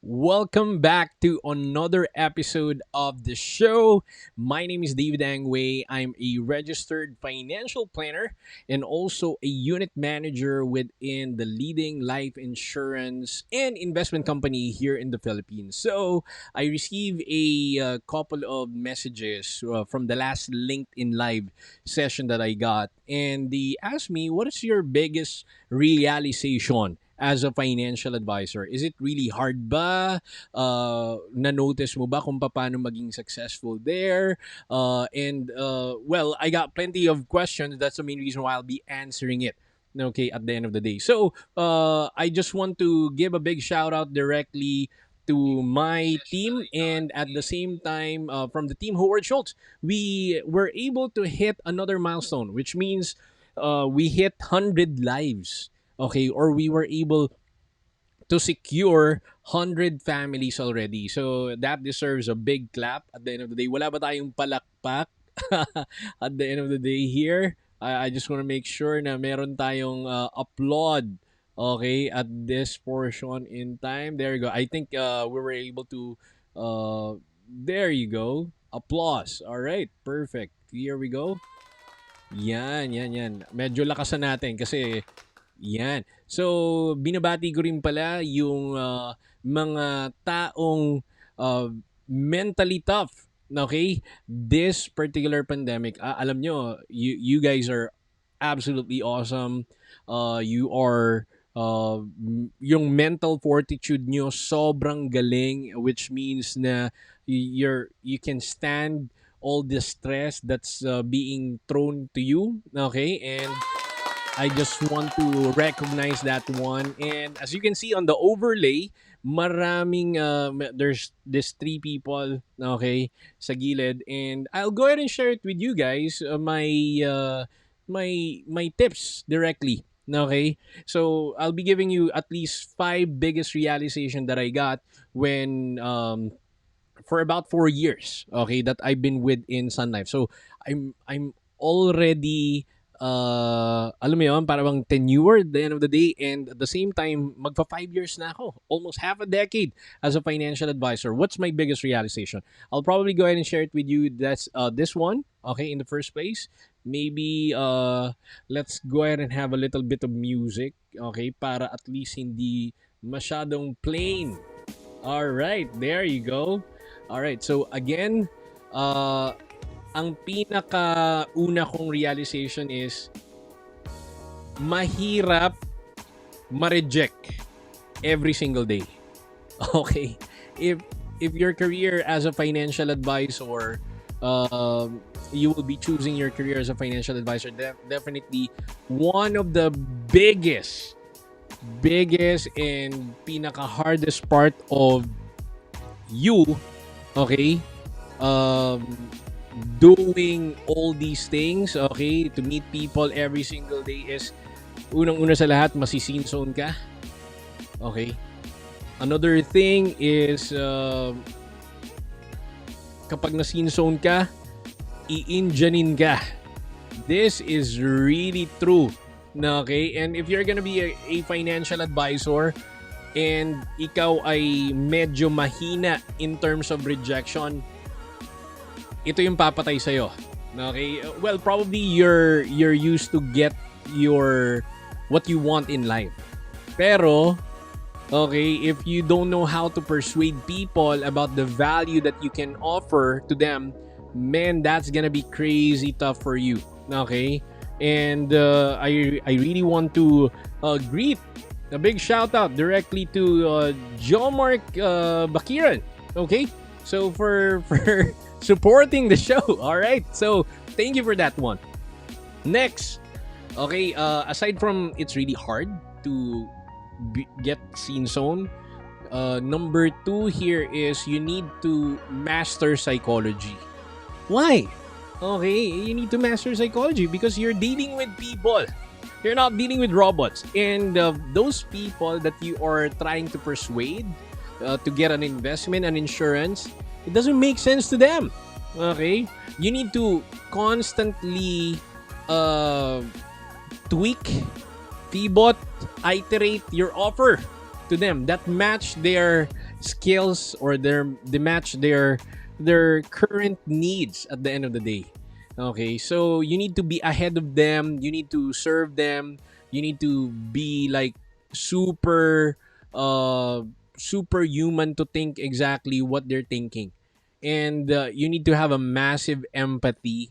Welcome back to another episode of the show. My name is David Angway. I'm a registered financial planner and also a unit manager within the leading life insurance and investment company here in the Philippines. So, I received a couple of messages from the last LinkedIn Live session that I got, and they asked me, what is your biggest realization as a financial advisor? Is it really hard ba? Na-notice mo ba kung paano maging successful there? Well, I got plenty of questions. That's the main reason why I'll be answering it. Okay, at the end of the day. So, I just want to give a big shout out directly to my team, and at the same time from the team Howard Schultz, we were able to hit another milestone, which means we hit 100 lives. Okay, or we were able to secure 100 families already. So that deserves a big clap at the end of the day. Wala ba tayong palakpak at the end of the day here? I just want to make sure na meron tayong applaud, okay, at this portion in time. There you go. I think we were able to, there you go. Applause. All right, perfect. Here we go. Yan. Medyo lakasan natin kasi yan. So, binabati ko rin pala yung mga taong uh, mentally tough. Okay? This particular pandemic, alam nyo, you guys are absolutely awesome. You are, yung mental fortitude nyo sobrang galing, which means na you can stand all the stress that's being thrown to you. Okay? And I just want to recognize that one. And as you can see on the overlay, there's this three people, okay, sa gilid. And I'll go ahead and share it with you guys, my tips directly. Okay? So, I'll be giving you at least five biggest realization that I got when for about 4 years, okay, that I've been within Sun Life. So I'm already alam mo yun, parang tenure at the end of the day, and at the same time, magpa 5 years na ako. Almost half a decade as a financial advisor. What's my biggest realization? I'll probably go ahead and share it with you. That's this one, okay, in the first place. Maybe let's go ahead and have a little bit of music, okay, para at least hindi masyadong plain. All right, there you go. All right, so again, uh, ang pinaka una kong realization is mahirap ma-reject every single day. Okay, if your career as a financial advisor, you will be choosing your career as a financial advisor. Definitely, one of the biggest and pinaka hardest part of you, okay, um, doing all these things, okay, to meet people every single day is, unang-una sa lahat, masisin zone ka. Okay. Another thing is, kapag na-scene zone ka, i-injanin ka. This is really true. Okay? And if you're gonna be a financial advisor and ikaw ay medyo mahina in terms of rejection, ito yung papatay sa'yo. Okay? Well, probably you're used to get your what you want in life. Pero, okay, if you don't know how to persuade people about the value that you can offer to them, man, that's gonna be crazy tough for you. Okay? And I really want to greet a big shout out directly to Joe Mark Bakiran. Okay? So for supporting the show. All right? So, thank you for that one. Next, okay, aside from it's really hard to get scene zone, number two here is you need to master psychology. Why? Okay, you need to master psychology because you're dealing with people. You're not dealing with robots. And those people that you are trying to persuade to get an investment, an insurance, it doesn't make sense to them. Okay? You need to constantly uh, tweak, pivot, iterate your offer to them that match their skills, or they match their current needs at the end of the day. Okay, so you need to be ahead of them. You need to serve them. You need to be like super uh superhuman to think exactly what they're thinking, and you need to have a massive empathy.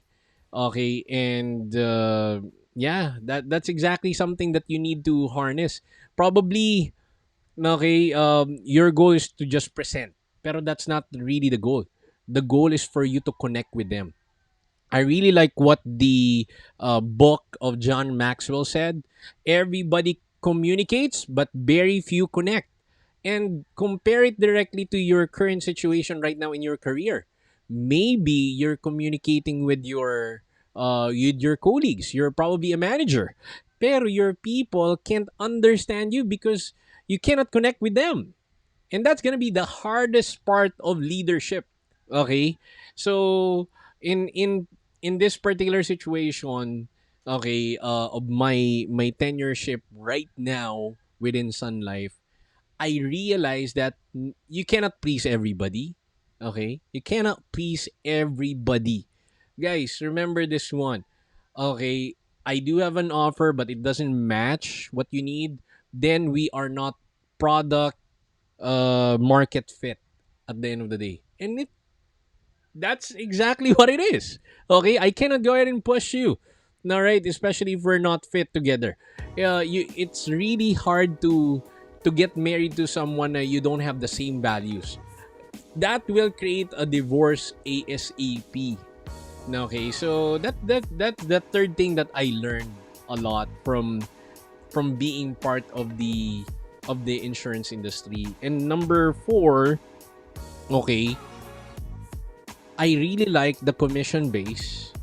Okay, and yeah, that's exactly something that you need to harness. Probably, okay, your goal is to just present, pero that's not really the goal. The goal is for you to connect with them. I really like what the book of John Maxwell said. Everybody communicates, but very few connect. And compare it directly to your current situation right now in your career. Maybe you're communicating with your colleagues. You're probably a manager, pero your people can't understand you because you cannot connect with them, and that's gonna be the hardest part of leadership. Okay, so in this particular situation, okay, of my tenureship right now within Sun Life, I realized that you cannot please everybody. Okay, you cannot please everybody, guys. Remember this one. Okay, I do have an offer, but it doesn't match what you need. Then we are not product market fit at the end of the day. And that's exactly what it is. Okay, I cannot go ahead and push you. All right, especially if we're not fit together. It's really hard to get married to someone you don't have the same values. That will create a divorce ASAP. Okay, so that third thing that I learned a lot from being part of the insurance industry. And number four, okay, I really like the commission base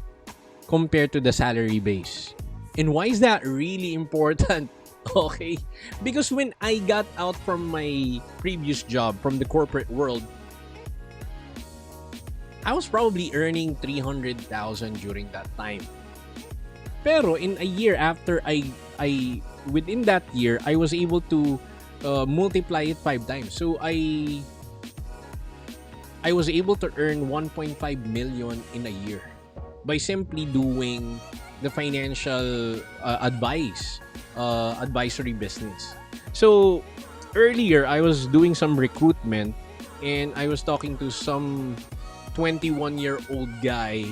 compared to the salary base. And why is that really important? Okay, because when I got out from my previous job from the corporate world, I was probably earning 300,000 during that time. Pero in a year after I within that year, I was able to multiply it 5 times. So I was able to earn 1.5 million in a year by simply doing the financial advisory business. So earlier, I was doing some recruitment, and I was talking to some 21-year-old guy.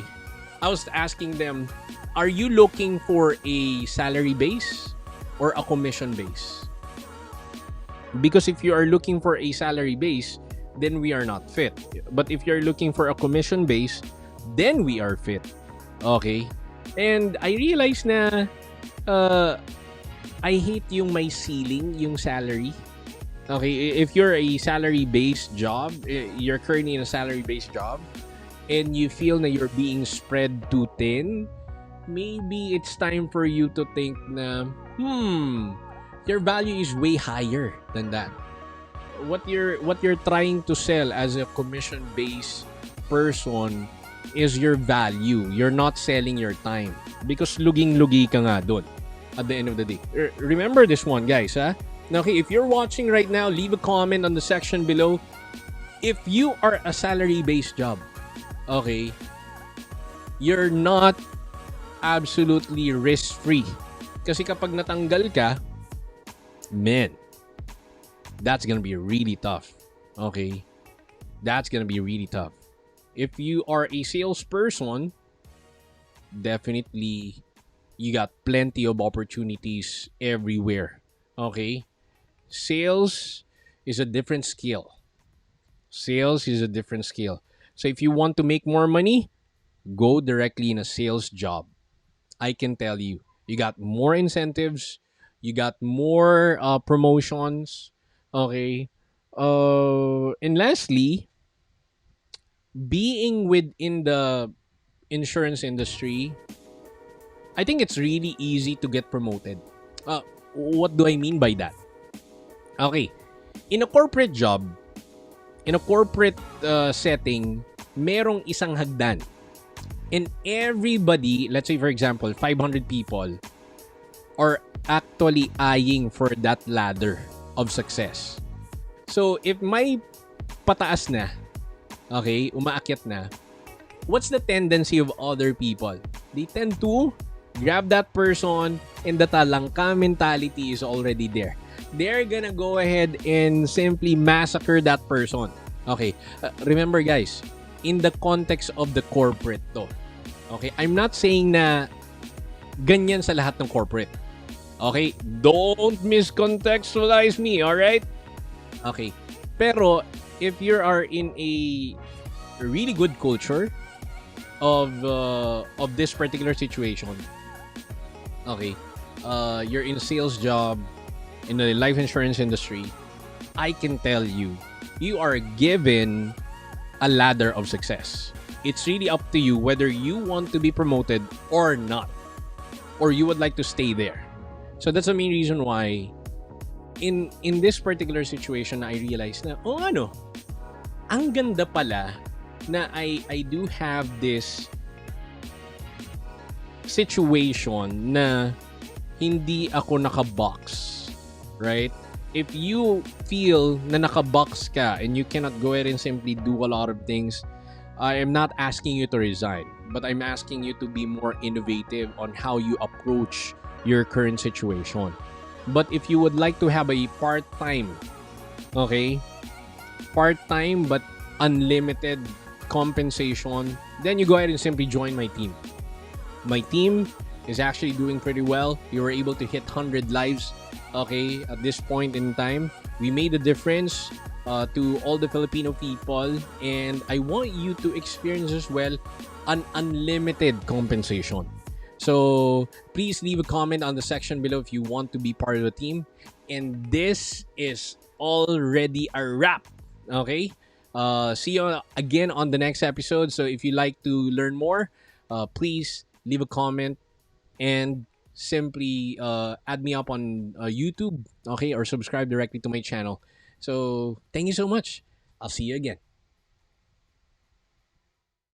I was asking them, are you looking for a salary base or a commission base? Because if you are looking for a salary base, then we are not fit. But if you're looking for a commission base, then we are fit. Okay? And I realized na uh, I hate yung may ceiling, yung salary. Okay, if you're a salary-based job, you're currently in a salary-based job, and you feel na you're being spread too thin, maybe it's time for you to think na, your value is way higher than that. What you're trying to sell as a commission based person is your value. You're not selling your time because luging-lugi ka nga doon at the end of the day. Remember this one, guys, ha? Okay, if you're watching right now, leave a comment on the section below. If you are a salary based job, okay, you're not absolutely risk free. Kasi kapag natanggal ka, man, that's gonna be really tough. Okay? That's gonna be really tough. If you are a salesperson, definitely you got plenty of opportunities everywhere. Okay? Sales is a different skill. Sales is a different skill. So if you want to make more money, go directly in a sales job. I can tell you, you got more incentives, you got more promotions. Okay. And lastly, being within the insurance industry, I think it's really easy to get promoted. What do I mean by that? Okay. In a corporate job, in a corporate setting, merong isang hagdan. And everybody, let's say for example, 500 people are actually eyeing for that ladder of success. So if my pataas na, okay, umaakyat na, what's the tendency of other people? They tend to grab that person and the talangka mentality is already there. They're gonna go ahead and simply massacre that person. Okay, remember guys, in the context of the corporate to. Okay, I'm not saying na ganyan sa lahat ng corporate. Okay, don't miscontextualize me, alright? Okay, pero if you are in a really good culture of this particular situation, okay, you're in a sales job in the life insurance industry, I can tell you, you are given a ladder of success. It's really up to you whether you want to be promoted or not, or you would like to stay there. So that's the main reason why in this particular situation I realized na, oh ano, ang ganda pala na I do have this situation na hindi ako nakabox, right? If you feel na nakabox ka and you cannot go ahead and simply do a lot of things, I am not asking you to resign, but I'm asking you to be more innovative on how you approach your current situation. But if you would like to have a part-time, okay, part-time but unlimited compensation, then you go ahead and simply join my team. My team is actually doing pretty well. You were able to hit 100 lives, okay, at this point in time. We made a difference to all the Filipino people, and I want you to experience as well an unlimited compensation. So please leave a comment on the section below if you want to be part of the team. And this is already a wrap. Okay? See you again on the next episode. So if you like to learn more, please leave a comment and simply add me up on YouTube, okay, or subscribe directly to my channel. So thank you so much. I'll see you again.